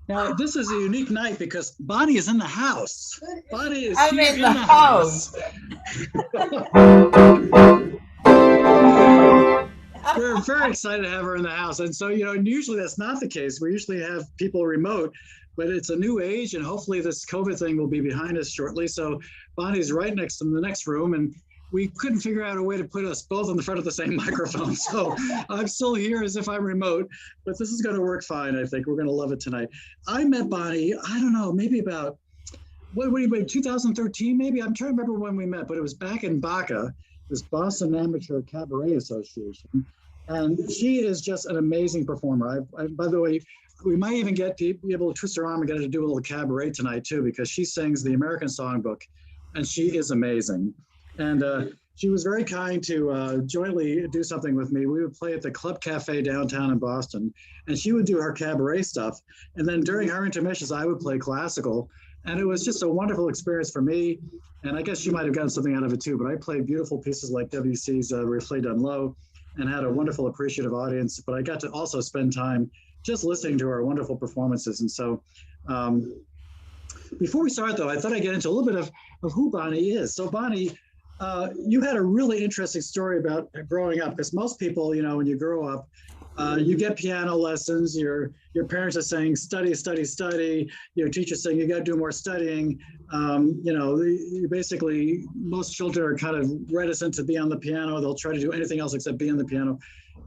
Now, this is a unique night because Bonnie is in the house. Bonnie is I'm here in in the the house. house. We're very excited to have her in the house. And so, and usually that's not the case. We usually have people remote, but it's a new age, and hopefully this COVID thing will be behind us shortly. So Bonnie's right next to the next room, and we couldn't figure out a way to put us both on the front of the same microphone. So I'm still here as if I'm remote, but this is going to work fine. I think we're going to love it tonight. I met Bonnie, I don't know, maybe about, what do you mean, 2013 maybe? I'm trying to remember when we met, but it was back in BACA, this Boston Amateur Cabaret Association. And she is just an amazing performer. By the way, we might even be able to twist her arm and get her to do a little cabaret tonight too, because she sings the American Songbook, and she is amazing. And she was very kind to jointly do something with me. We would play at the Club Cafe downtown in Boston, and she would do her cabaret stuff. And then during her intermissions, I would play classical. And it was just a wonderful experience for me. And I guess she might have gotten something out of it too, but I played beautiful pieces like WC's Reflet Done Low and had a wonderful, appreciative audience. But I got to also spend time just listening to her wonderful performances. And so before we start, though, I thought I'd get into a little bit of who Bonnie is. So Bonnie, you had a really interesting story about growing up, because most people, when you grow up, you get piano lessons, your parents are saying, study, study, study. Your teacher's saying, you got to do more studying. You basically, most children are kind of reticent to be on the piano. They'll try to do anything else except be on the piano.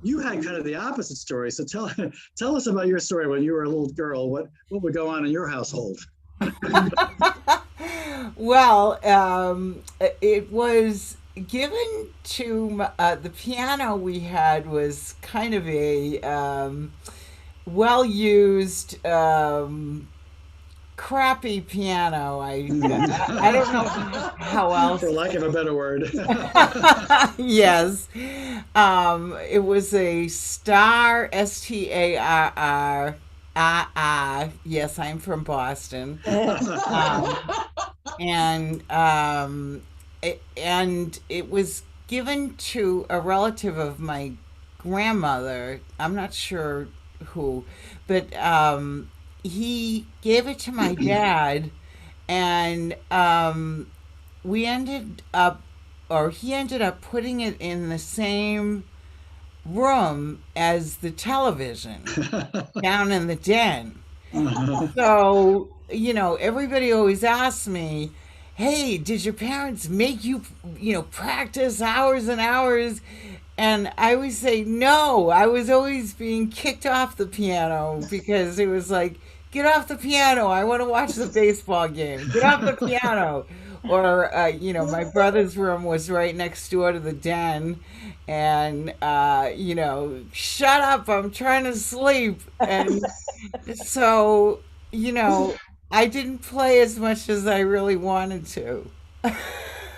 You had kind of the opposite story. So tell us about your story when you were a little girl. What would go on in your household? Well, it was given to the piano we had was kind of a well used crappy piano. I don't know how else. For lack of a better word. Yes, it was a Star Starr. Yes, I'm from Boston. Um, and it was given to a relative of my grandmother. I'm not sure who, but he gave it to my dad, and we ended up, or he ended up putting it in the same room as the television down in the den. So, everybody always asks me, hey, did your parents make you, practice hours and hours? And I always say, no, I was always being kicked off the piano because it was like, get off the piano. I want to watch the baseball game. Get off the piano. Or, my brother's room was right next door to the den. And, shut up, I'm trying to sleep. And so, I didn't play as much as I really wanted to.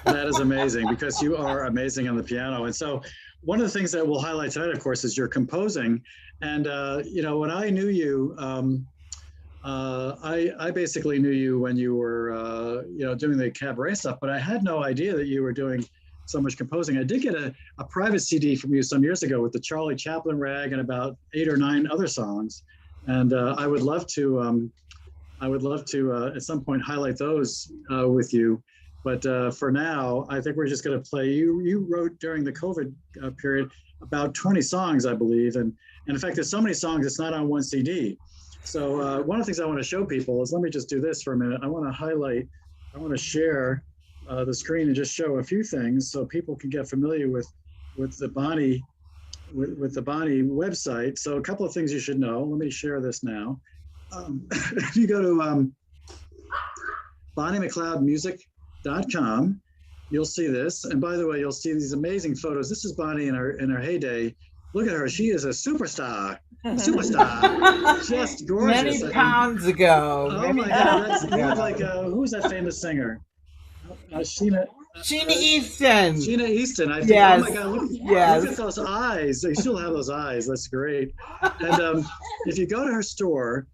That is amazing, because you are amazing on the piano. And so one of the things that we'll highlight tonight, of course, is your composing. And, when I knew you, I basically knew you when you were, doing the cabaret stuff, but I had no idea that you were doing so much composing. I did get a private CD from you some years ago with the Charlie Chaplin rag and about 8 or 9 other songs. And I would love to at some point highlight those with you. But for now, I think we're just going to play. You wrote during the COVID period about 20 songs, I believe. And in fact, there's so many songs, it's not on one CD. So one of the things I want to show people is, let me just do this for a minute. I want to share the screen and just show a few things so people can get familiar with the Bonnie with the Bonnie website. So a couple of things you should know. Let me share this now. If you go to BonnieMacLeodmusic.com, you'll see this. And by the way, you'll see these amazing photos. This is Bonnie in her heyday. Look at her. She is a superstar. Superstar. Just gorgeous. Many pounds ago. Oh my God. That's like, who's that famous singer? Sheena Easton. Sheena Easton. I think, yes. Oh my God, look yes. at those eyes. They still have those eyes. That's great. And if you go to her store,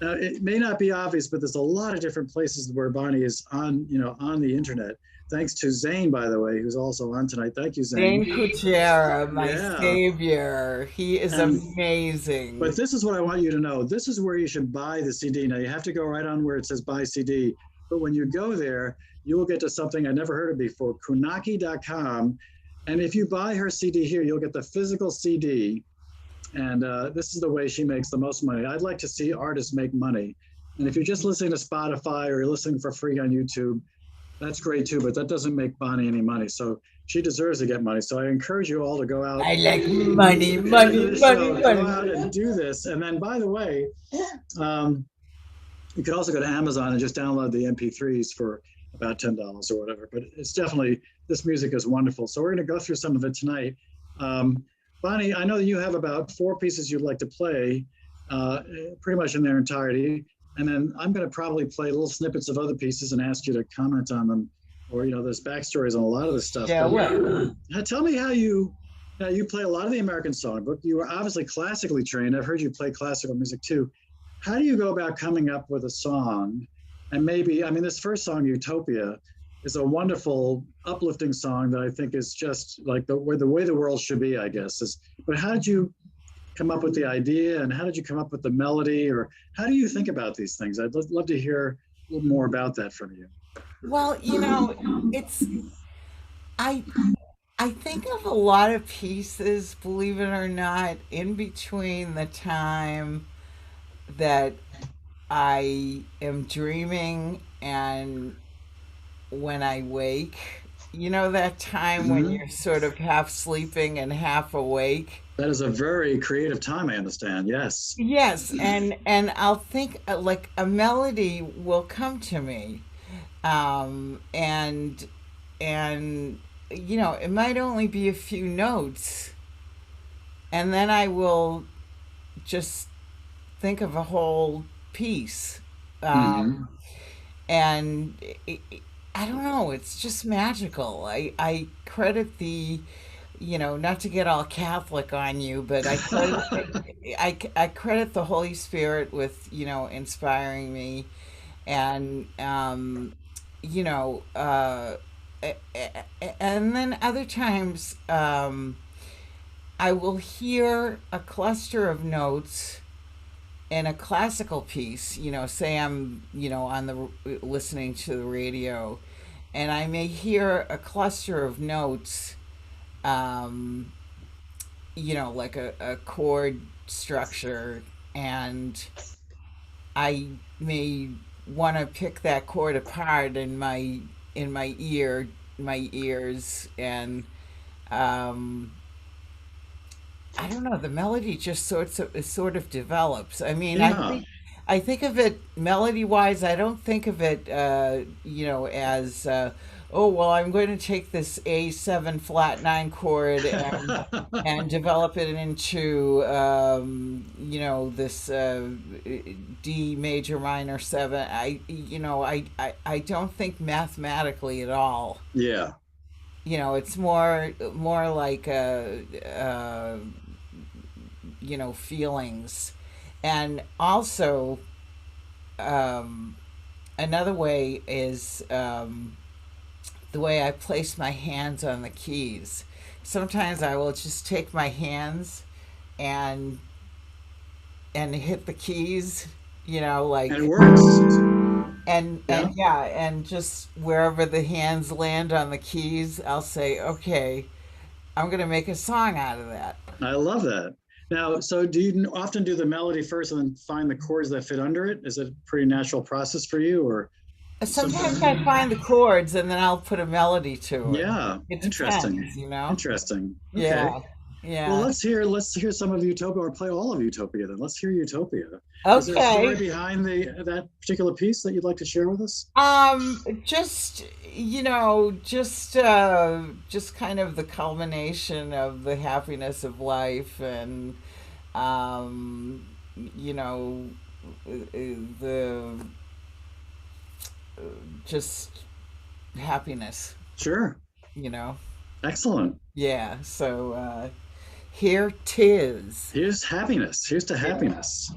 it may not be obvious, but there's a lot of different places where Bonnie is on the internet. thanks to Zane, by the way, who's also on tonight. Thank you, Zane. Dane Kuchera, my Yeah. savior. He is And but amazing. this is what I want you to know. This is where you should buy the CD. Now you have to go right on where it says buy CD. But when you go there, you will get to something I never heard of before, kunaki.com. And if you buy her CD here, you'll get the physical CD. And this is the way she makes the most money. I'd like to see artists make money. And if you're just listening to Spotify or you're listening for free on YouTube, that's great too, but that doesn't make Bonnie any money. So she deserves to get money. So I encourage you all to go out I like at money, the end of money, the money, show, go money. out and do this. And then, by the way, um, you could also go to Amazon and just download the MP3s for about $10 or whatever. But it's definitely, this music is wonderful. So we're going to go through some of it tonight. Um, Bonnie, I know that you have about 4 pieces you'd like to play, uh, pretty much in their entirety. And then I'm going to probably play little snippets of other pieces and ask you to comment on them. Or, there's backstories on a lot of this stuff. Yeah, But well, tell me how you play a lot of the American songbook. You were obviously classically trained. I've heard you play classical music too. How do you go about coming up with a song? And maybe, I mean, this first song, Utopia, is a wonderful, uplifting song that I think is just like the way the world should be, I guess. But how did you come up with the idea, and how did you come up with the melody, or how do you think about these things? I'd love to hear a little more about that from you. well, it's I I think of a lot of pieces, believe it or not, in between the time that I am dreaming and when I wake. You know that time when Mhm. you're sort of half sleeping and half awake? That is a very creative time, I understand. Yes. Yes, and I'll think like a melody will come to me. And it might only be a few notes, and then I will just think of a whole piece. Hmm. Um, and I don't know, it's just magical. I credit not to get all Catholic on you, but I credit the Holy Spirit with, inspiring me. And, you know, uh, and then other times, I will hear a cluster of notes in a classical piece, say I'm, on listening to the radio, and I may hear a cluster of notes, um, like a chord structure, and I may want to pick that chord apart in my ears, and um, I don't know. The melody just sort of develops. I mean, Yeah. I think of it melody wise. I don't think of it, as oh well, I'm going to take this A7 flat nine chord and develop it into this D major minor seven. I don't think mathematically at all. Yeah. It's more like feelings. And also, um, another way is the way I place my hands on the keys. Sometimes I will just take my hands and hit the keys, And it like, works. and Yeah. yeah, and just wherever the hands land on the keys, I'll say, okay, I'm gonna make a song out of that. I love that. Now, so do you often do the melody first and then find the chords that fit under it? Is it a pretty natural process for you, or Sometimes sometimes? I find the chords and then I'll put a melody to it. Yeah. It Interesting. depends. Interesting. Okay. Yeah, Well, yeah. let's hear some of Utopia, or play all of Utopia then. Let's hear Utopia. Is there a story Okay. behind the that particular piece that you'd like to share with us? Just just kind of the culmination of the happiness of life, and um, you know, the just happiness. Sure. You know. Excellent. Yeah. So here tis. Here's happiness. Here's to happiness.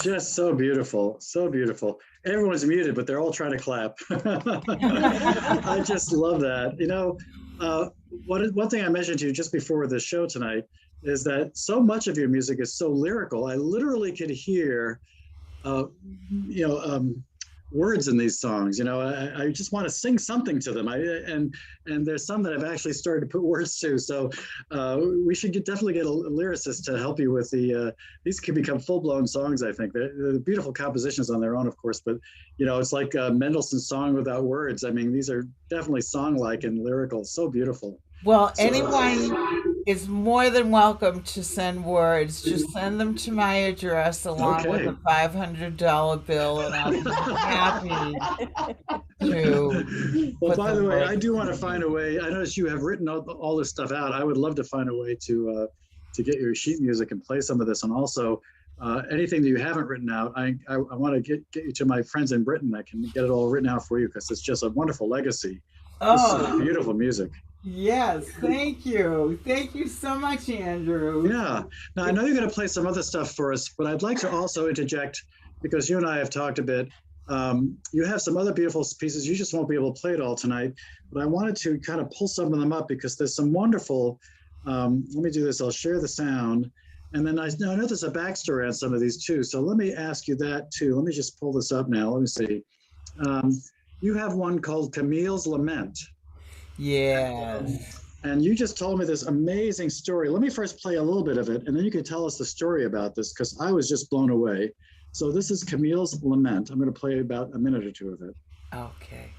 Just so beautiful, so beautiful. Everyone's muted, but they're all trying to clap. I just love that. You know, one thing I mentioned to you just before the show tonight is that so much of your music is so lyrical. I literally could hear, uh, you know, words in these songs. You know, I just want to sing something to them. And there's some that I've actually started to put words to. So we should definitely get a lyricist to help you with these can become full-blown songs, I think. They're beautiful compositions on their own, of course, but, you know, it's like Mendelssohn's Song Without Words. I mean, these are definitely song-like and lyrical, so beautiful. Well, So, anyone is more than welcome to send words. Just send them to my address along with okay. a $500 bill, and I'll be happy to Well, put by the the way, I words do want to to find you. a way. I noticed you have written all this stuff out. I would love to find a way to get your sheet music and play some of this. And also, anything that you haven't written out, I want to get you to my friends in Britain that can get it all written out for you because it's just a wonderful legacy. This is Oh, beautiful music. yes. Thank you. Thank you so much, Andrew. Yeah. Now I know you're going to play some other stuff for us, but I'd like to also interject because you and I have talked a bit. You have some other beautiful pieces. You just won't be able to play it all tonight, but I wanted to kind of pull some of them up because there's some wonderful. Let me do this. I'll share the sound, and then I know there's a backstory on some of these too. So let me ask you that too. Let me just pull this up now. Let me see. Um, you have one called Camille's Lament. Yes. And you just told me this amazing story. Let me first play a little bit of it, and then you can tell us the story about this because I was just blown away. So this is Camille's Lament. I'm going to play about a minute or two of it. Okay.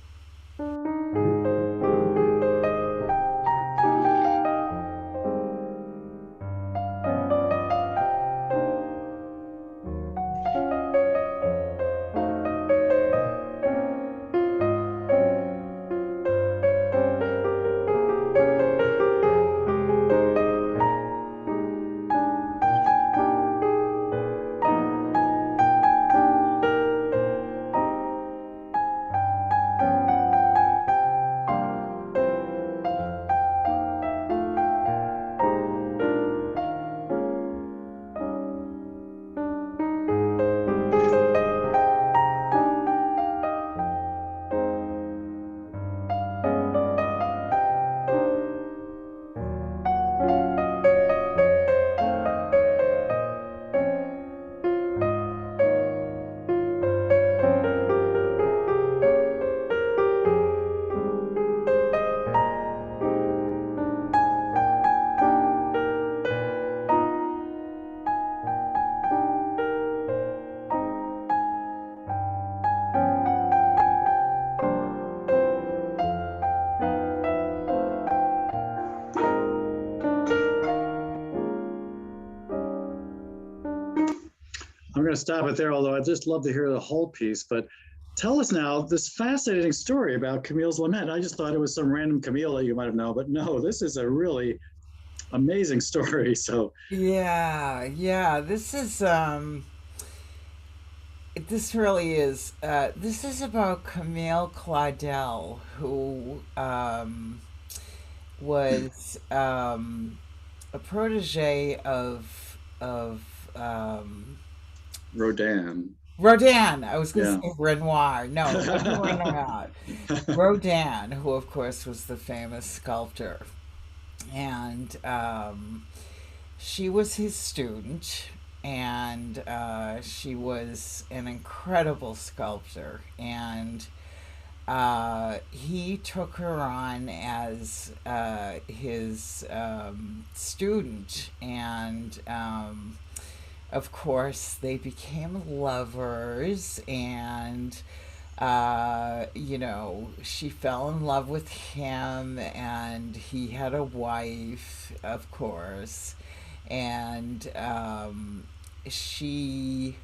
I'm going to stop it there, although I'd just love to hear the whole piece. But tell us now this fascinating story about Camille's Lament. I just thought it was some random Camille that you might have known, but no, this is a really amazing story. So, Yeah, yeah. This really is. This is about Camille Claudel, who was a protege of Rodin. Rodin. I was going to Yeah. say Renoir. No, it wasn't Renoir. Rodin, who of course was the famous sculptor, and she was his student, and she was an incredible sculptor, and he took her on as his student, and of course they became lovers, and she fell in love with him, and he had a wife, of course, and she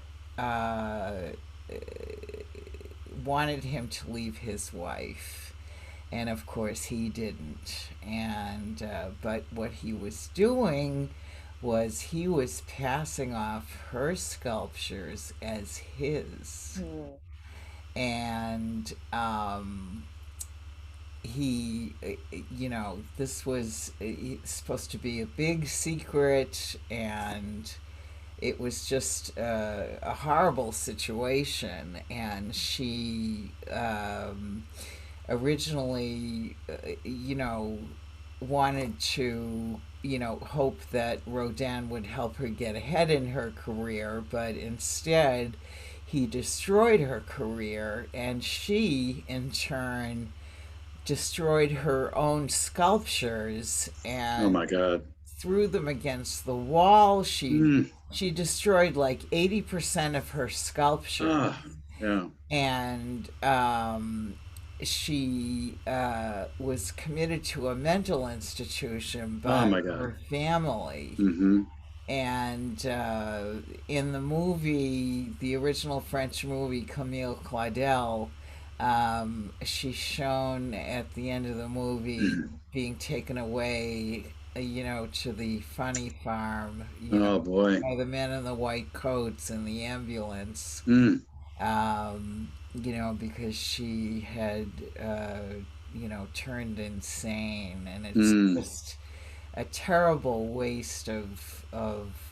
wanted him to leave his wife, and of course he didn't. And but what he was doing was he was passing off her sculptures as his, Mm. and this was supposed to be a big secret, and it was just a horrible situation. And she originally, wanted to, hope that Rodin would help her get ahead in her career, but instead he destroyed her career, and she, in turn, destroyed her own sculptures Oh and my God. threw them against the wall. Mm. She destroyed like 80% of her sculpture, Ah, yeah. and she was committed to a mental institution Oh by my God. her family. Mm-hmm. And in the movie, the original French movie, Camille Claudel, she's shown at the end of the movie being taken away, to the funny farm, Oh boy. by the men in the white coats in the ambulance, Mm. because she had, turned insane, and it's Mm. just a terrible waste of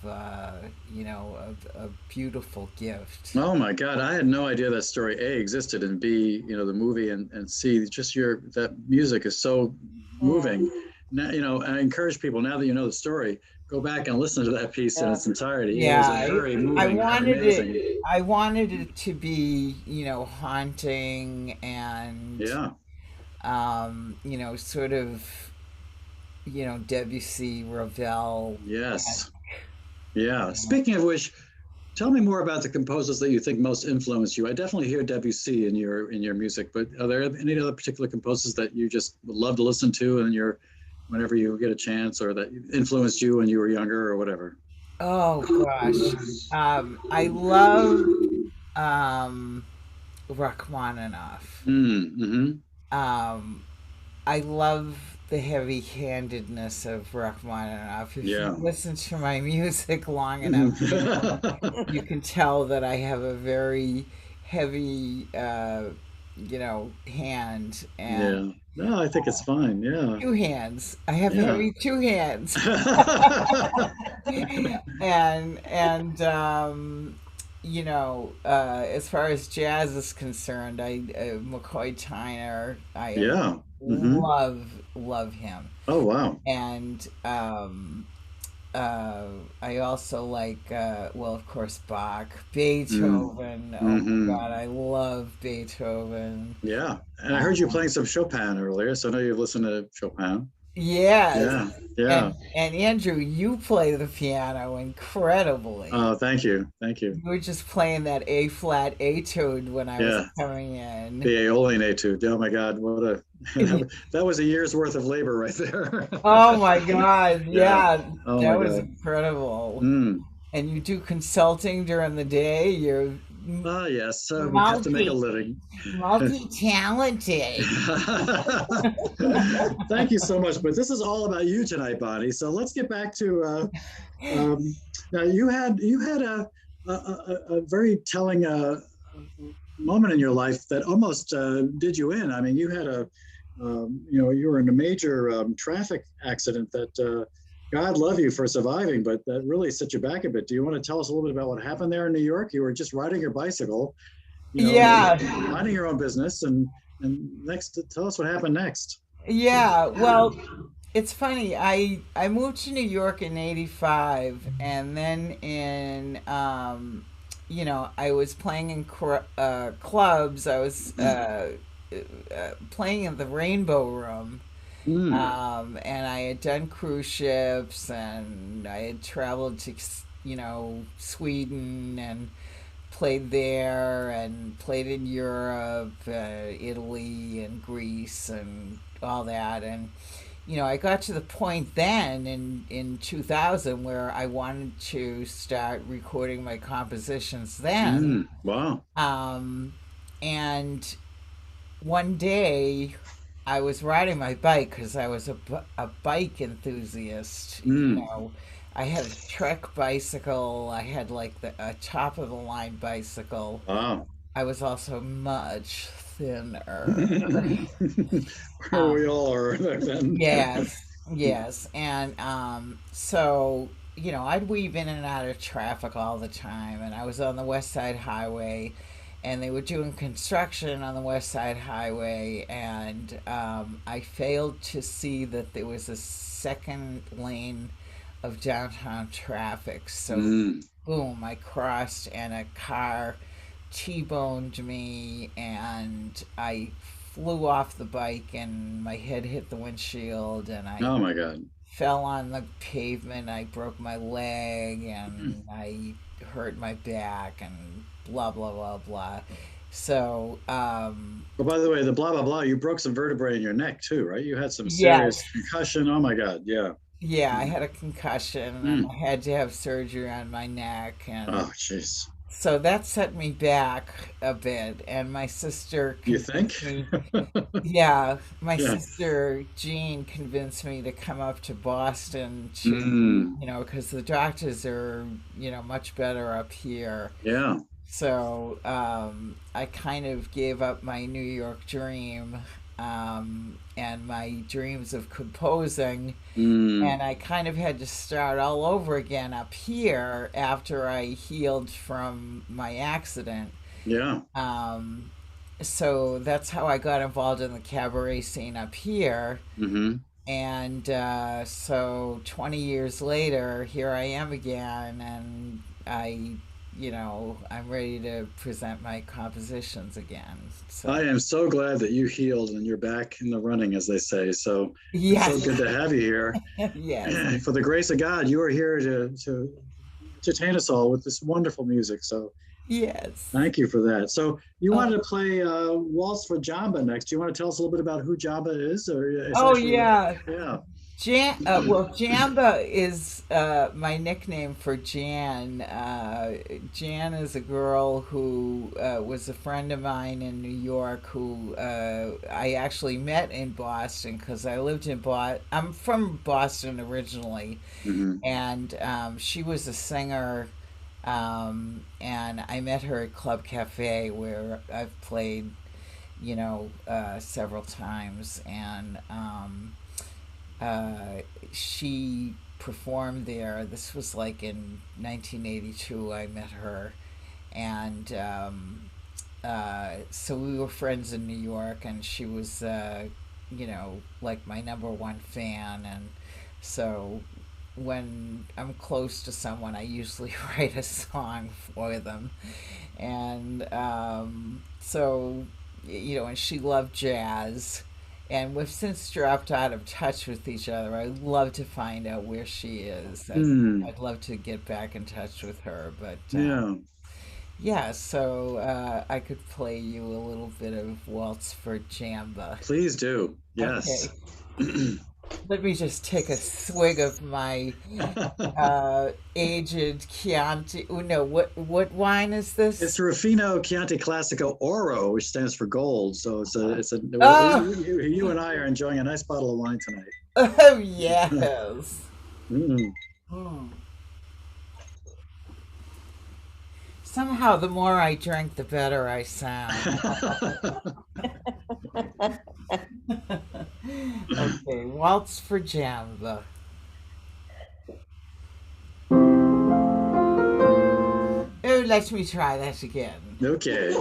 a beautiful gift. Oh my God. I had no idea that story A existed, and B, the movie, and C, just that music is so Mm. moving. Now, I encourage people, now that you know the story, go back and listen to that piece in Yeah. its entirety. It Yeah, is a very I moving, wanted it. amazing. I wanted it to be, haunting, and Yeah. sort of, Debussy, Ravel. Yes. Yeah. Speaking of which, tell me more about the composers that you think most influenced you. I definitely hear Debussy in your music, but are there any other particular composers that you just would love to listen to and your whenever you get a chance, or that influenced you when you were younger or whatever? Oh gosh. I love um Rachmaninoff. Mm-hmm. Um, I love the heavy-handedness of Rachmaninoff. If you Yeah. listen to my music long enough, Yeah. you can tell that I have a very heavy, hand and No, I think it's fine. Yeah. two hands. I have Yeah. heavy two hands. And as far as jazz is concerned, McCoy Tyner, I Yeah. Hmm. love him. Oh, wow. And I also like, well, of course, Bach, Mm. Beethoven. Oh my Hmm. God, I love Beethoven. Yeah. And I heard you Um, playing some Chopin earlier, so I know you've listened to Chopin. yes, Yeah. Yeah. and Andrew, you play the piano incredibly. Oh, thank you. Thank you. You were just playing that A flat etude when I was Yeah. coming in. The Aeolian Etude. Oh my God, what a that was a year's worth of labor right there. Oh my God, Yeah. yeah, Oh my that was God. incredible. Mm. And you do consulting during the day. You're Ah, yes. We have to make a multi living. multi-talented. Thank you so much. But this is all about you tonight, Bonnie. So let's get back to um, now. You had a very telling moment in your life that almost did you in. I mean, you had you were in a major traffic accident that. God love you for surviving, but that really set you back a bit. Do you want to tell us a little bit about what happened there in New York? You were just riding your bicycle, Yeah, minding your own business, and next, tell us what happened next. yeah. Well, it's funny. I moved to New York in '85, and then I was playing in clubs. I was playing in the Rainbow Room. Mm. And I had done cruise ships, and I had traveled to, Sweden and played there, and played in Europe, Italy, and Greece, and all that. And I got to the point then in 2000 where I wanted to start recording my compositions then. Mm. Wow. Um, and one day I was riding my bike because I was a bike enthusiast. Mm. I had a Trek bicycle. I had like a top of the line bicycle. Wow. I was also much thinner. Where Um, we all are then. yes, yes. And I'd weave in and out of traffic all the time. And I was on the West Side Highway, and they were doing construction on the West Side Highway, and I failed to see that there was a second lane of downtown traffic. So, Mm. boom, I crossed, and a car T-boned me, and I flew off the bike, and my head hit the windshield, and I Oh my God. fell on the pavement. I broke my leg, Mm. and I hurt my back, and blah blah blah blah. So Well, by the way, the blah blah blah, you broke some vertebrae in your neck too, right? You had some yes, serious concussion. Oh my God. Yeah. yeah, I had a concussion, and Mm. I had to have surgery on my neck, and Oh, jeez. so that set me back a bit. And my sister You think? convinced me. Yeah, my Yeah. sister Jean convinced me to come up to Boston to, Mm. because the doctors are, much better up here. Yeah. So I kind of gave up my New York dream, and my dreams of composing, Mm. and I kind of had to start all over again up here after I healed from my accident. Yeah. Um, so that's how I got involved in the cabaret scene up here. Mm-hmm. And so 20 years later, here I am again, and I I'm ready to present my compositions again. I So, am so glad that you healed and you're back in the running, as they say. So it's so yes, good to have you here. yes. For the grace of God, you are here to entertain us all with this wonderful music. So Yes. thank you for that. So you Oh, wanted to play Waltz for Jamba next. Do you want to tell us a little bit about who Jamba is, or it's oh actually, yeah. yeah. Well, Jamba is my nickname for Jan. Jan is a girl who was a friend of mine in New York who I actually met in Boston because I lived in Boston. I'm from Boston originally, Hmm. and she was a singer. And I met her at Club Cafe where I've played, several times. And uh, she performed there. This was like in 1982. I met her, and so we were friends in New York, and she was, like my number one fan, and so when I'm close to someone, I usually write a song for them, and and she loved jazz. And we've since dropped out of touch with each other. I'd love to find out where she is. Mm, I'd love to get back in touch with her. But yeah, yeah, so I could play you a little bit of Waltz for Jamba. please do. Yes. Okay, let me just take a swig of my aged Chianti. Oh, no, what wine is It's this? Rufino Chianti Classico Oro, which stands for gold. So Oh, you and I are enjoying a nice bottle of wine oh tonight. yes. Mm. Hmm. Somehow, the more I drink, the better I sound. Okay, Waltz for Jamba. Oh, let me try that again. Okay.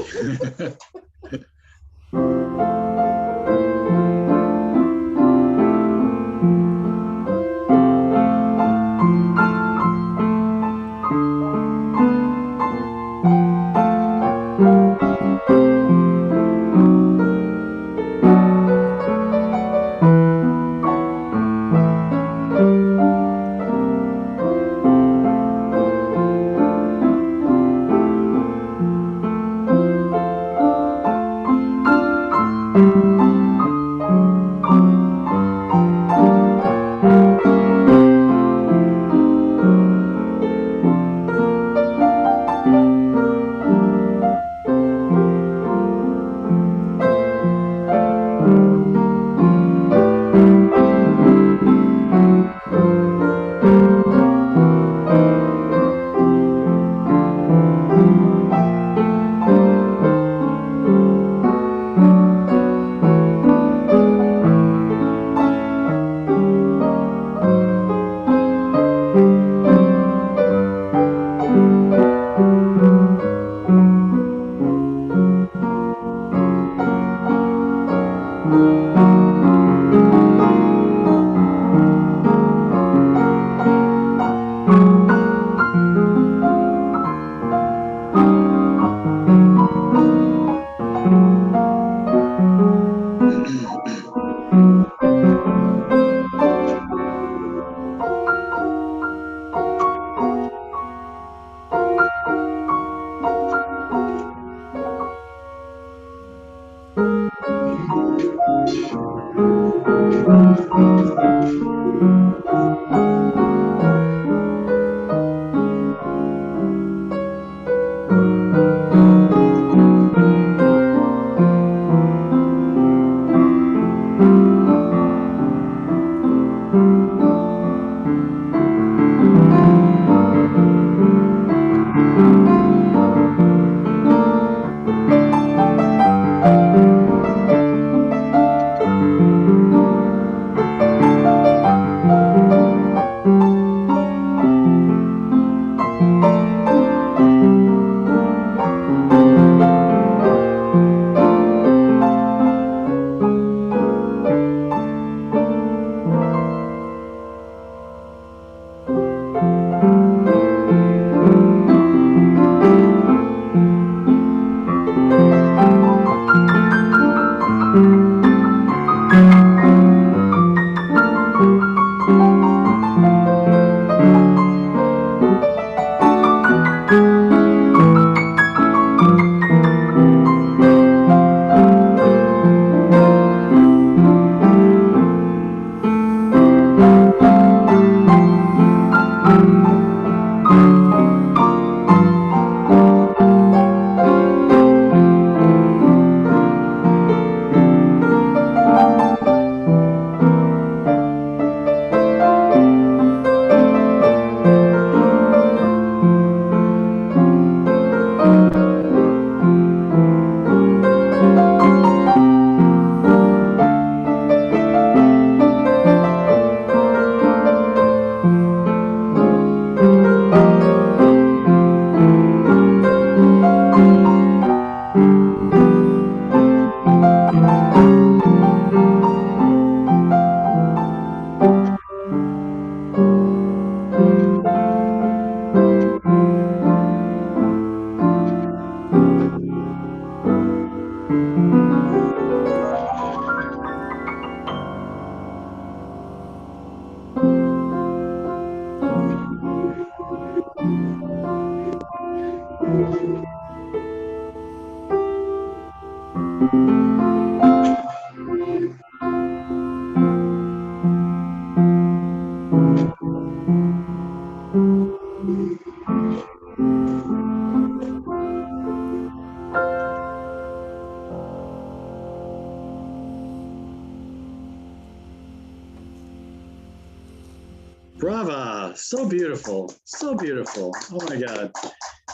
Brava! So beautiful. So beautiful. Oh my God.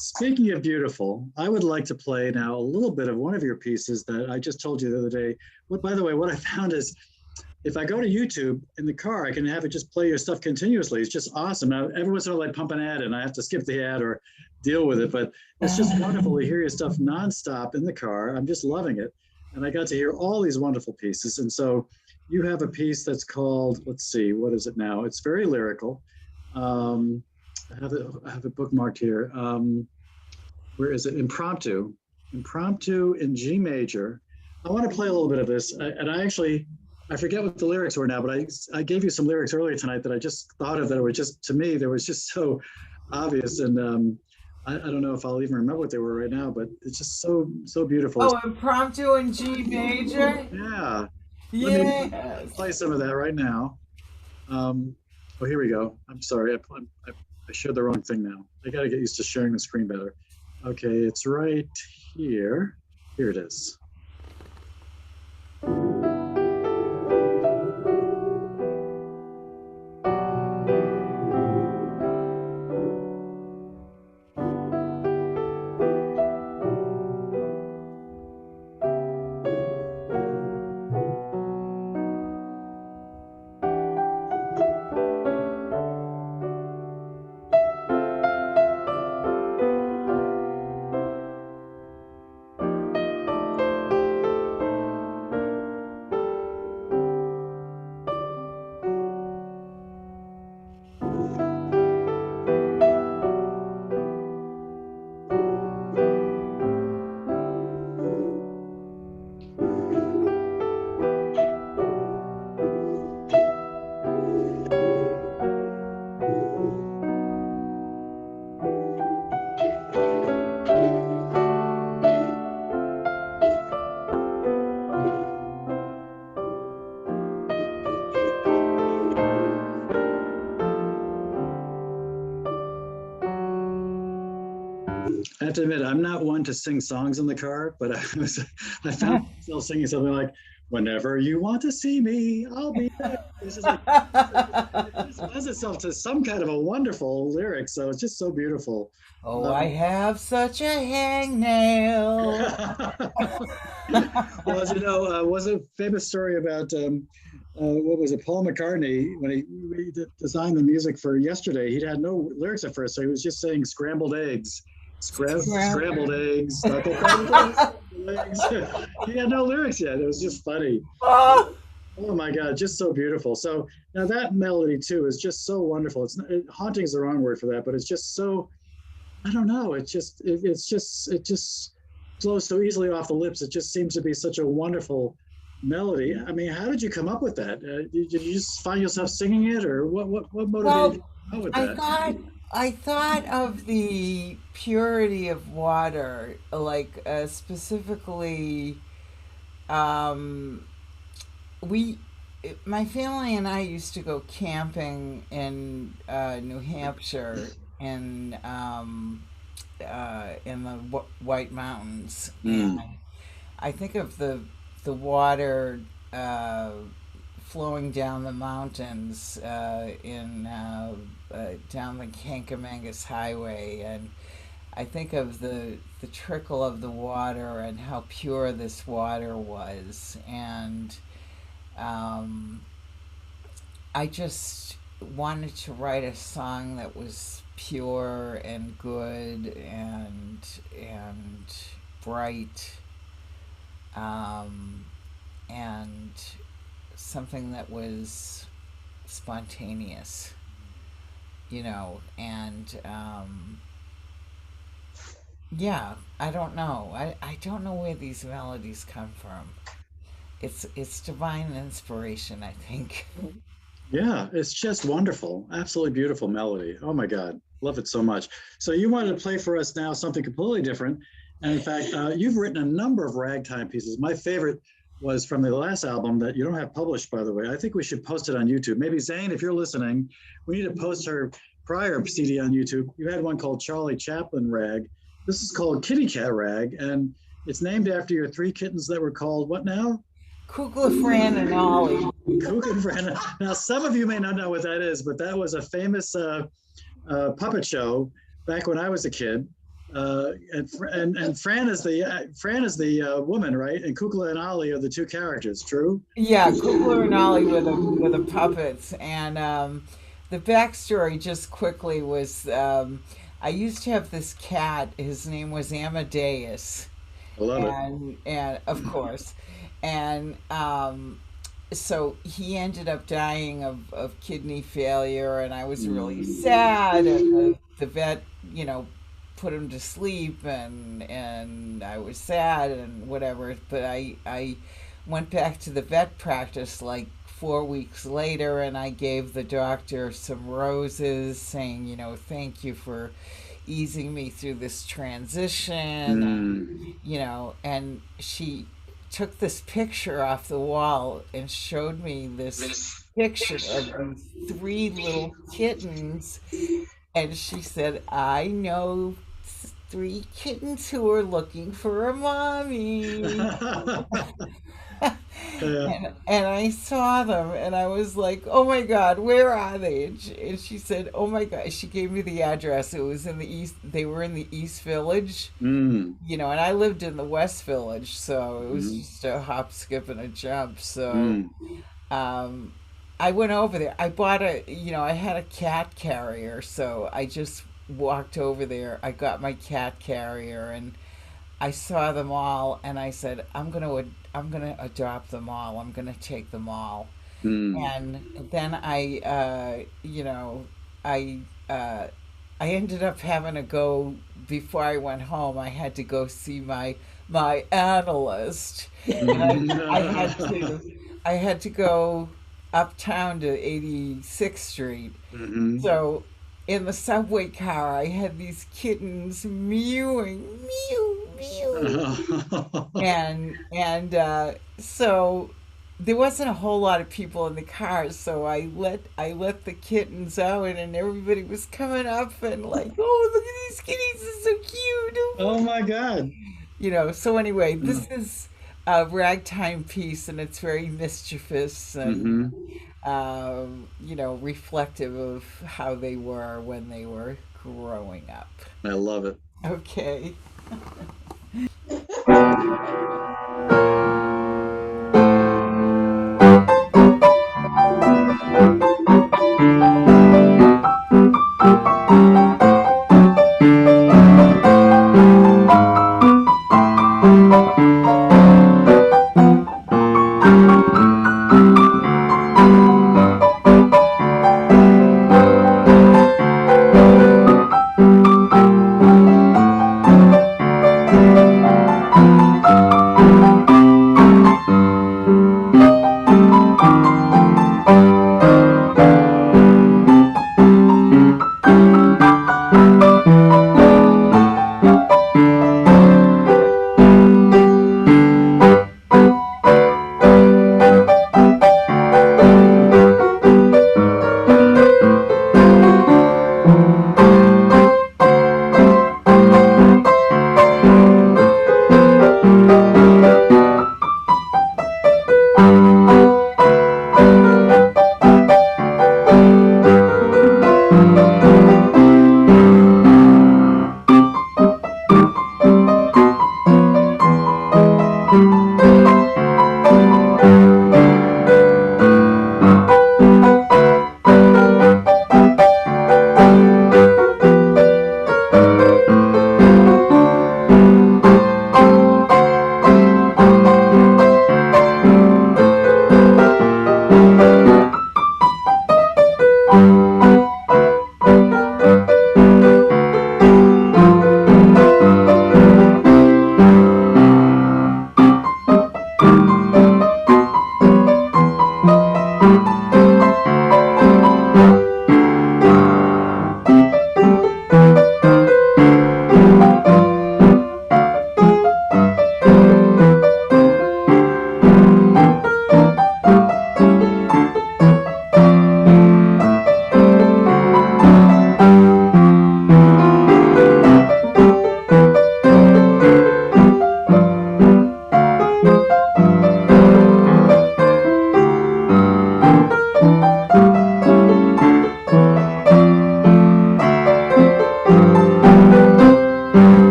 Speaking of beautiful, I would like to play now a little bit of one of your pieces that I just told you the other day. What, by the way, what I found is if I go to YouTube in the car, I can have it just play your stuff continuously. It's just awesome. Now, every once in a while, I pump an ad and I have to skip the ad or deal with it, but it's just wonderful to hear your stuff nonstop in the car. I'm just loving it. And I got to hear all these wonderful pieces. And so you have a piece that's called, let's see, what is it now? It's very lyrical. Um, I have it bookmarked here. Where is it? Impromptu. Impromptu in G major. I want to play a little bit of this. And I actually, I forget what the lyrics were now, but I gave you some lyrics earlier tonight that I just thought of that were just, to me, they was just so obvious. And I don't know if I'll even remember what they were right now, but it's just so, so beautiful. Oh, impromptu in G major? Yeah. Let me Yes. play some of that right now. Oh, here we go. I'm sorry. I shared the wrong thing now. I got to get used to sharing the screen better. Okay, it's right here. Here it is. I have to admit, I'm not one to sing songs in the car, but I found myself singing something like, "Whenever you want to see me, I'll be there." It's just like it just lends itself to some kind of a wonderful lyric, so it's just so beautiful. Oh, I Um, have such a hangnail. well, as you know, was a famous story about what was it? Paul McCartney when he designed the music for Yesterday. He had no lyrics at first, so he was just saying scrambled eggs, Scram- scrambled eggs, scrambled eggs. He had no lyrics yet. It was just funny. Oh, Oh my God, just so beautiful. So now that melody too is just so wonderful. It's not, haunting is the wrong word for that, but it's just so, I don't know. It just flows so easily off the lips. It just seems to be such a wonderful melody. I mean, how did you come up with that? Did you just find yourself singing it, or what motivated you well, to come up with I that? thought I thought of the purity of water, like specifically, um, we, my family and I used to go camping in New Hampshire in the White Mountains, and Mm. I think of the water uh, flowing down the mountains in down the Kankamangas Highway, and I think of the trickle of the water and how pure this water was, and um, I just wanted to write a song that was pure and good and bright, um, and something that was spontaneous, and yeah, I don't know. I don't know where these melodies come from. It's divine inspiration, I think. Yeah, it's just wonderful. Absolutely beautiful melody. Oh my God, love it so much. So you wanted to play for us now something completely different. And in fact, you've written a number of ragtime pieces. My favorite was from the last album that you don't have published, by the way. I think we should post it on YouTube. Maybe Zane, if you're listening, we need to post her prior CD on YouTube. You had one called Charlie Chaplin Rag. This is called Kitty Cat Rag, and it's named after your three kittens that were called what now? Kukla, Fran, and Ollie. Cook and Fran. Now, some of you may not know what that is, but that was a famous puppet show back when I was a kid. And Fran is the woman, right? And Kukla and Ollie are the two characters. True. Yeah, Kukla and Ollie were the puppets. And the backstory, just quickly, was I used to have this cat. His name was Amadeus, I love it. and of course, and so he ended up dying of kidney failure, and I was really sad. And the vet, put him to sleep, and I was sad and whatever. But I went back to the vet practice like 4 weeks later, and I gave the doctor some roses, saying, thank you for easing me through this transition, and she took this picture off the wall and showed me this picture of these three little kittens, and she said, I know three kittens who are looking for a mommy. Yeah. And I saw them, and I was like, oh my God, where are they? And she said, oh my God. She gave me the address. It was in the East. They were in the East Village, Mm. and I lived in the West Village. So it was Mm. just a hop, skip, and a jump. So Mm. um, I went over there. I bought I had a cat carrier. So I just walked over there. I got my cat carrier, and I saw them all, and I said, I'm gonna adopt them all. I'm gonna take them all. Mm. And then I I ended up having to go before I went home. I had to go see my analyst, and I had to go uptown to 86th Street. Mhm. So in the subway car, I had these kittens mewing, mew, mew, and so there wasn't a whole lot of people in the car, so I let the kittens out, and everybody was coming up and like, oh, look at these kitties, they're so cute. Oh my God. So anyway, this is a ragtime piece, and it's very mischievous and Hmm. reflective of how they were when they were growing up. I love it. Okay.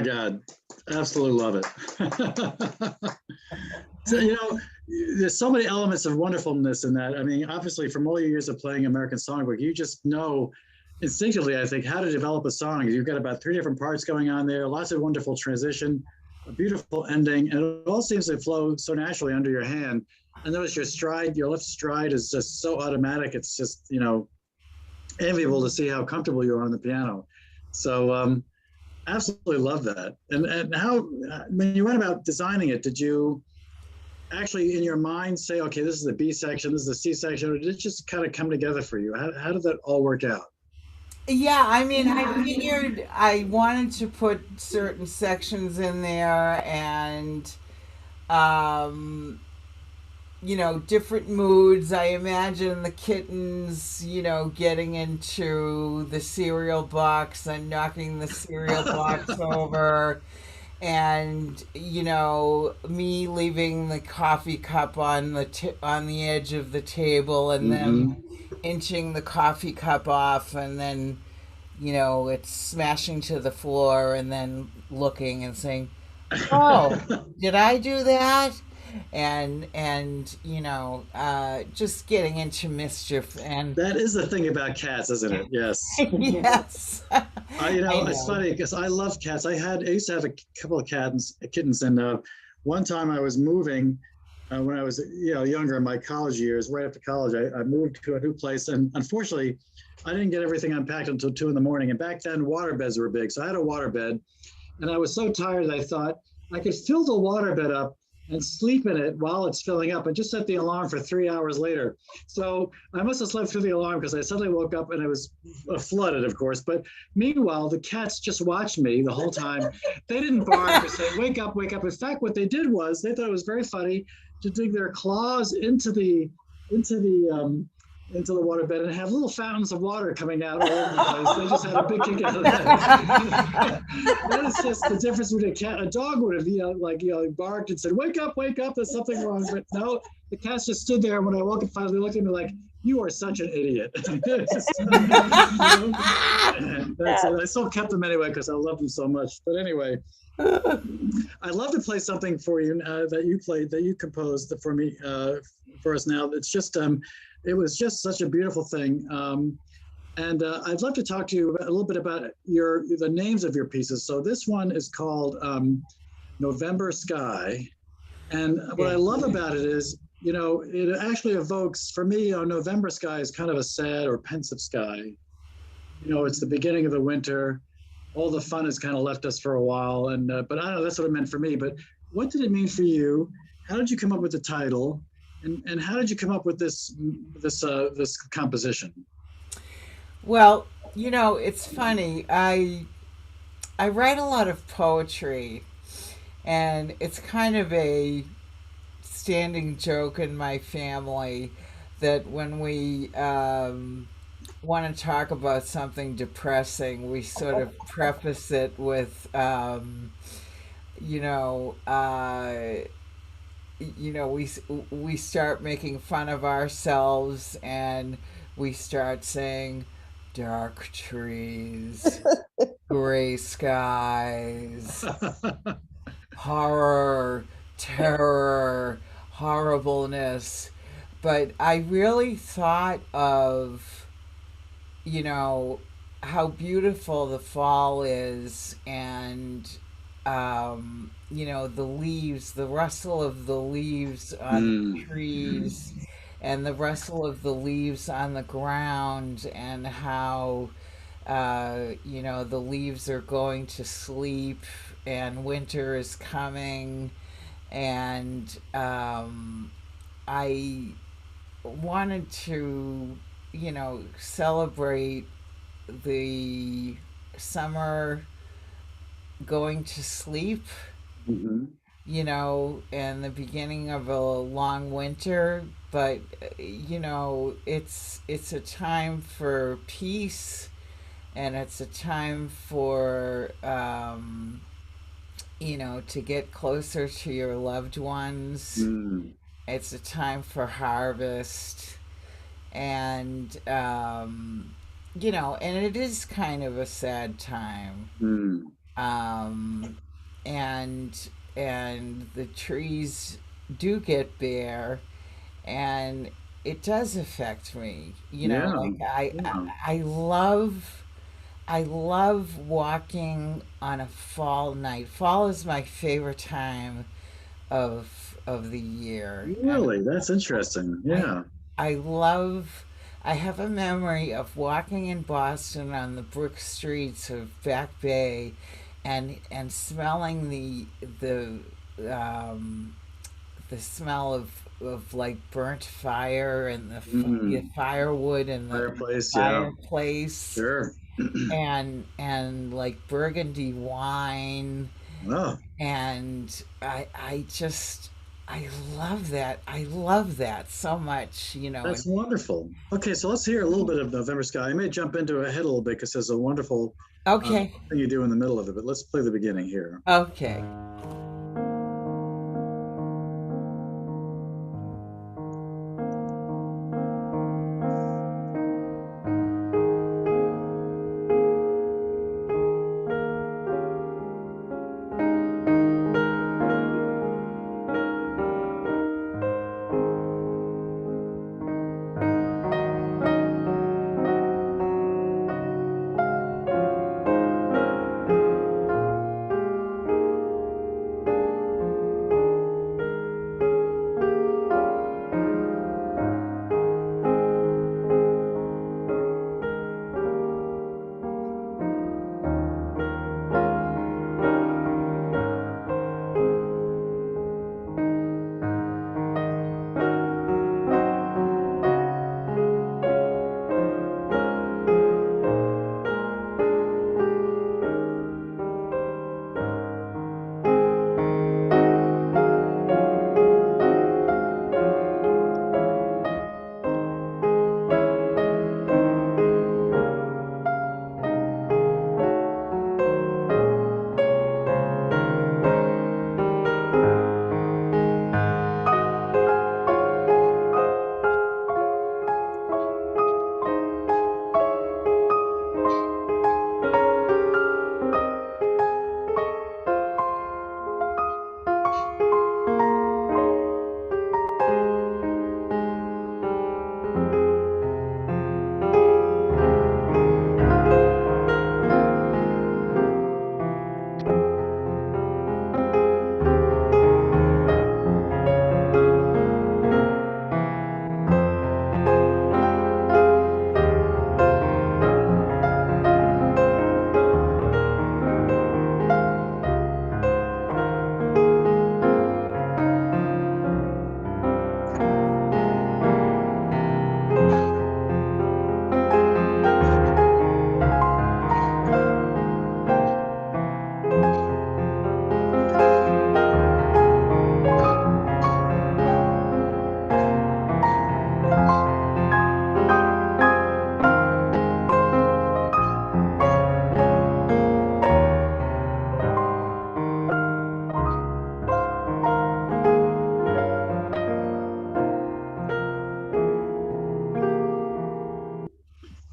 God, absolutely love it. So, there's so many elements of wonderfulness in that. I mean, obviously, from all your years of playing American Songbook, you just know instinctively, I think, how to develop a song. You've got about three different parts going on there, lots of wonderful transition, a beautiful ending, and it all seems to flow so naturally under your hand. And notice your stride, your left stride is just so automatic. It's just, enviable to see how comfortable you are on the piano. So, absolutely love that. And how, when you went about designing it, did you actually in your mind say, okay, this is the B section, this is the C section, or did it just kind of come together for you? How did that all work out? Yeah, I mean, I figured I wanted to put certain sections in there and um different moods. I imagine the kittens, getting into the cereal box and knocking the cereal box over, and me leaving the coffee cup on on the edge of the table, and Mm-hmm. then inching the coffee cup off, and then it's smashing to the floor, and then looking and saying, "Oh, did I do that?" And just getting into mischief and That is the thing about cats, isn't it? Yes. yes, I It's know. funny because I love cats. I used to have a couple of kittens, and one time I was moving when I was younger in my college years. Right after college, I moved to a new place, and unfortunately, I didn't get everything unpacked until 2 in the morning. And back then, water beds were big, so I had a water bed, and I was so tired that I thought I could fill the water bed up and sleep in it while it's filling up and just set the alarm for 3 hours later. So I must have slept through the alarm because I suddenly woke up and it was flooded, of course. But meanwhile, the cats just watched me the whole time. They didn't bark or say, wake up, wake up. In fact, what they did was they thought it was very funny to dig their claws into the into the water bed and have little fountains of water coming out all over the place. They just had a big kick out of that. That is just the difference between a cat. A dog would have, barked and said, wake up, there's something wrong. But no, the cats just stood there. When I woke up, finally looked at me like, you are such an idiot. Just, that's it. I still kept them anyway because I love them so much. But anyway, I'd love to play something for you that you composed for me, for us now. It was just such a beautiful thing. And I'd love to talk to you a little bit about the names of your pieces. So this one is called November Sky. And what I Yeah. love about it is, it actually evokes, for me, November sky is kind of a sad or pensive sky. It's the beginning of the winter. All the fun has kind of left us for a while. And but I don't know, that's what it meant for me. But what did it mean for you? How did you come up with the title? And how did you come up with this composition? Well, it's funny. I write a lot of poetry, and it's kind of a standing joke in my family that when we want to talk about something depressing, we sort of preface it with, you know, uh, we start making fun of ourselves, and we start saying, "Dark trees, gray skies, horror, terror, horribleness." But I really thought of, you know, how beautiful the fall is, and, the leaves, the rustle of the leaves on the Mm. trees, and the rustle of the leaves on the ground, and how, the leaves are going to sleep, and winter is coming, and I wanted to, celebrate the summer going to sleep, Mhm. and the beginning of a long winter. But it's a time for peace, and it's a time for to get closer to your loved ones. Mm. It's a time for harvest, and and it is kind of a sad time. Mm. um, and the trees do get bare, and it does affect me. Yeah. Like Yeah. I love walking on a fall night. Fall is my favorite time of the year, and Really? That's interesting. I Yeah. I love. I have a memory of walking in Boston on the brick streets of Back Bay, and smelling um, the smell of like burnt fire and the Mm. firewood in the Fireplace. Yeah. fireplace, Sure. and like burgundy wine, Oh, and I just I love that. I love that so much, that's wonderful. Okay, so let's hear a little bit of November Sky. I may jump into a head a little bit because there's a wonderful uh, okay. thing you do in the middle of it, but let's play the beginning here. Okay.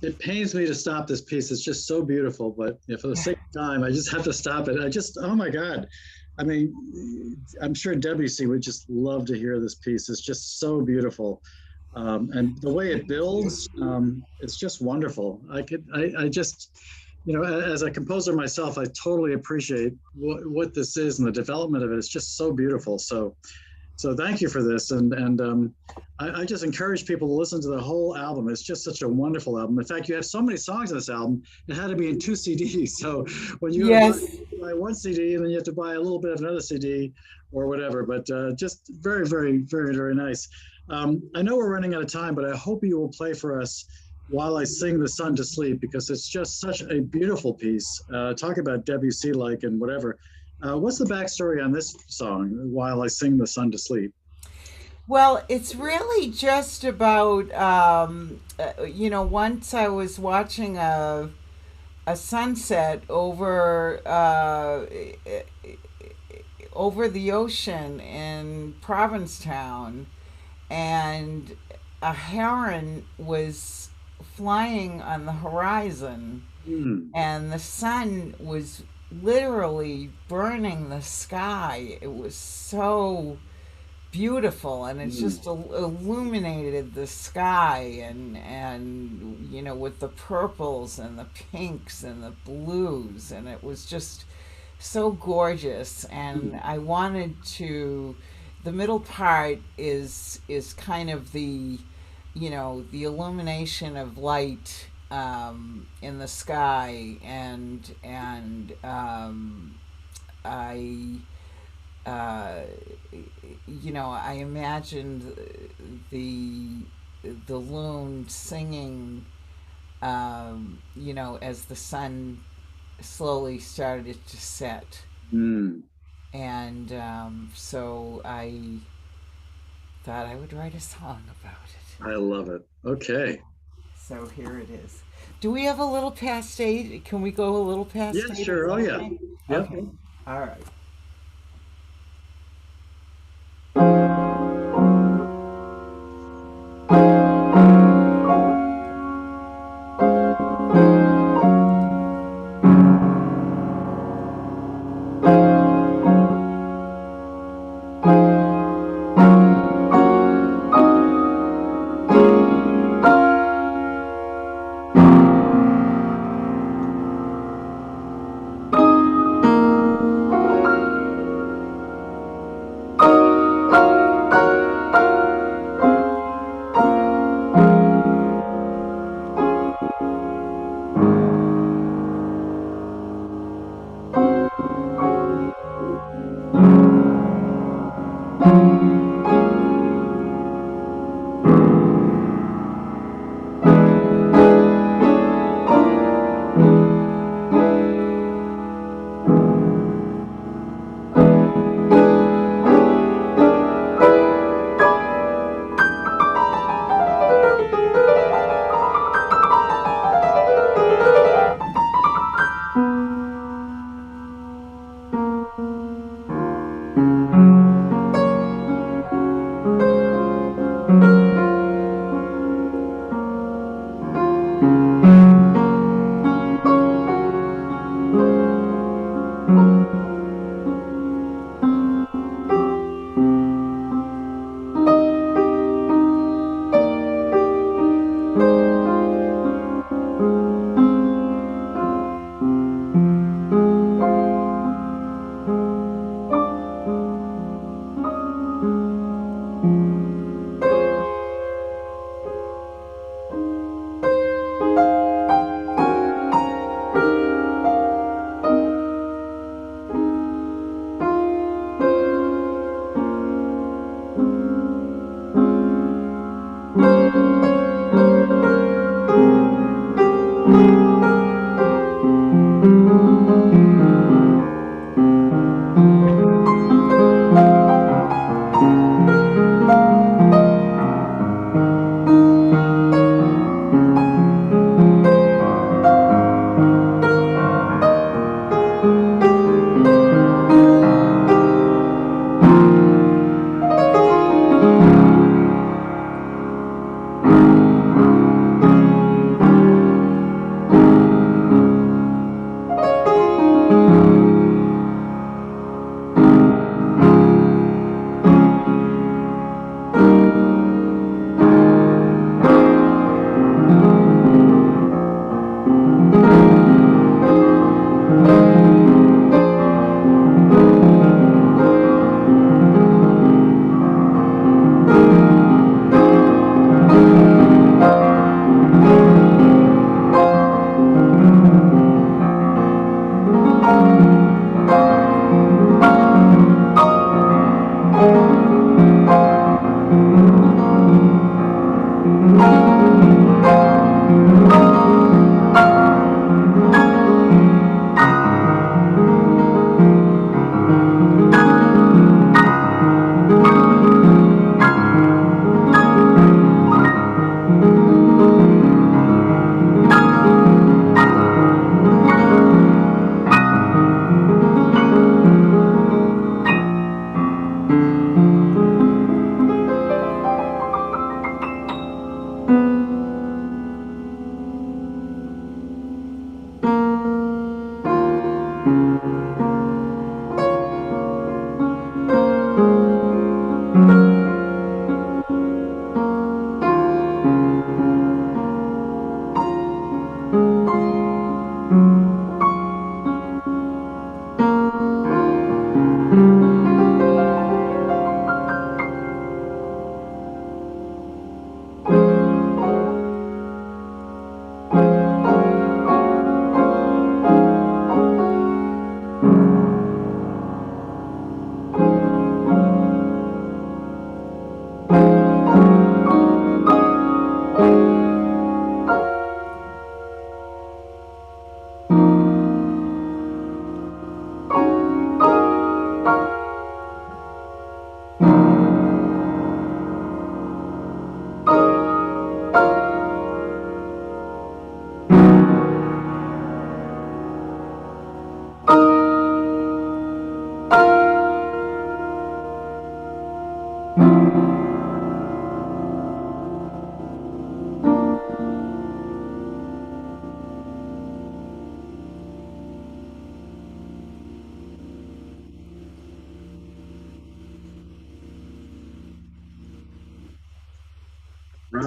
It pains me to stop this piece. It's just so beautiful, but for the sake of time, I just have to stop it. Oh my God. I mean, I'm sure Debussy would just love to hear this piece. It's just so beautiful. And the way it builds, it's just wonderful. I just, as a composer myself, I totally appreciate what this is and the development of it. It's just so beautiful. So thank you for this, and I just encourage people to listen to the whole album. It's just such a wonderful album. In fact, you have so many songs on this album. It had to be in two CDs. So when you go to Yes. buy one CD, and then you have to buy a little bit of another CD or whatever. But just very, very, very, very nice. I know we're running out of time, but I hope you will play for us while I sing the sun to sleep because it's just such a beautiful piece. Talk about Debussy like and whatever. What's the backstory on this song, While I Sing the Sun to Sleep? Well, it's really just about, once I was watching a sunset over the ocean in Provincetown, and a heron was flying on the horizon, Hmm. and the sun was literally burning the sky. It was so beautiful, and it's Mm. just illuminated the sky, and with the purples and the pinks and the blues, and it was just so gorgeous. And Mm. I wanted to, the middle part is kind of the illumination of light in the sky, and I uh, I imagined the the loon singing, as the sun slowly started to set. Mm. And so I thought I would write a song about it. I love it. Okay. So here it is. Do we have a little past eight? Can we go a little Yeah, past eight? Is sure. Oh, that yeah. okay? Yep. Okay. All right.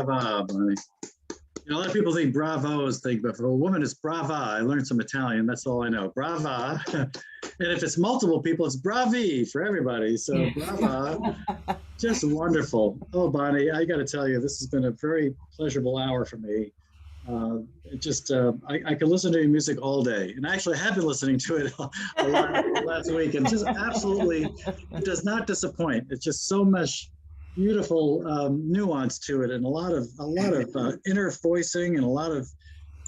Brava, Bonnie. A lot of people think bravos think, but for a woman, it's brava. I learned some Italian. That's all I know. Brava. And if it's multiple people, it's bravi for everybody. So brava, just wonderful. Oh, Bonnie, I got to tell you, this has been a very pleasurable hour for me. I could listen to your music all day, and I actually have been listening to it a lot last week, and just absolutely, it does not disappoint. It's just so much beautiful nuance to it, and a lot of inner voicing, and a lot of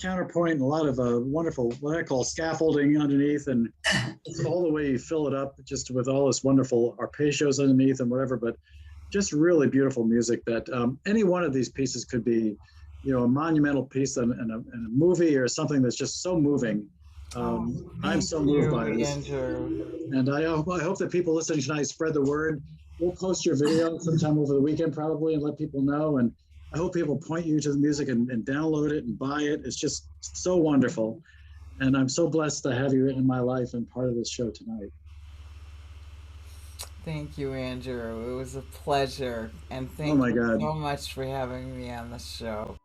counterpoint, and a lot of wonderful what I call scaffolding underneath, and it's all the way you fill it up, just with all this wonderful arpeggios underneath and whatever. But just really beautiful music that any one of these pieces could be, a monumental piece in a movie or something that's just so moving. Oh, I'm thank so moved you, by this. Andrew. And I hope that people listening tonight spread the word. We'll post your video sometime over the weekend probably and let people know. And I hope people point you to the music and download it and buy it. It's just so wonderful. And I'm so blessed to have you in my life and part of this show tonight. Thank you, Andrew. It was a pleasure. And Oh thank my you God. so much for having me on the show.